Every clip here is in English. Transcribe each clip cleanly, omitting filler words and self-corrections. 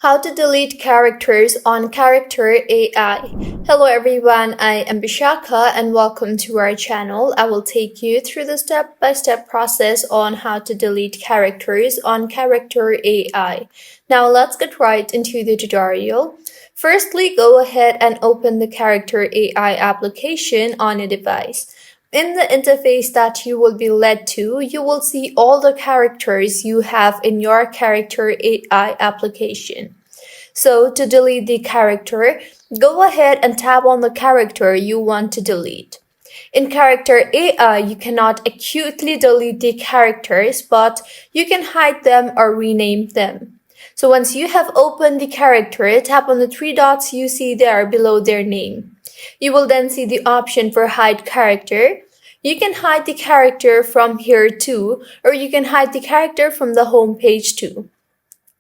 How to delete characters on Character AI. Hello everyone, I am Bishaka and welcome to our channel. I will take you through the step-by-step process on how to delete characters on Character AI. Now let's get right into the tutorial. Firstly, go ahead and open the Character AI application on your device. In the interface that you will be led to, you will see all the characters you have in your Character AI application. So to delete the character, go ahead and tap on the character you want to delete. In Character AI, you cannot accurately delete the characters, but you can hide them or rename them. So once you have opened the character, tap on the three dots you see there below their name. You will then see the option for hide character. You can hide the character from here too, or you can hide the character from the home page too.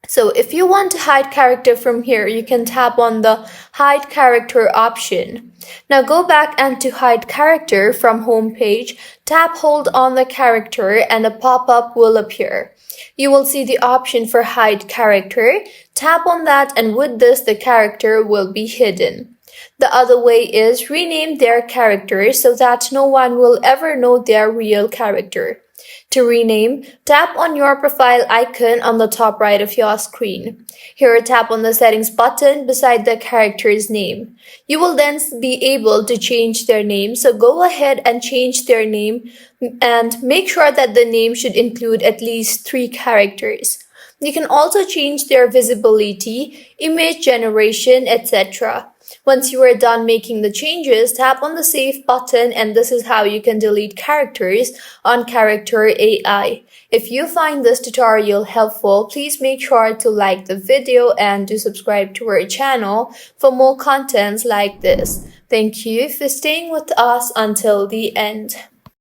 So if you want to hide character from here, you can tap on the hide character option. Now go back and to hide character from home page, hold on the character and a pop-up will appear. You will see the option for hide character. Tap on that and with this the character will be hidden. The other way is rename their character so that no one will ever know their real character. To rename, tap on your profile icon on the top right of your screen. Here, tap on the settings button beside the character's name. You will then be able to change their name, so go ahead and change their name and make sure that the name should include at least 3 characters. You can also change their visibility, image generation, etc. Once you are done making the changes, tap on the Save button and this is how you can delete characters on Character AI. If you find this tutorial helpful, please make sure to like the video and to subscribe to our channel for more contents like this. Thank you for staying with us until the end.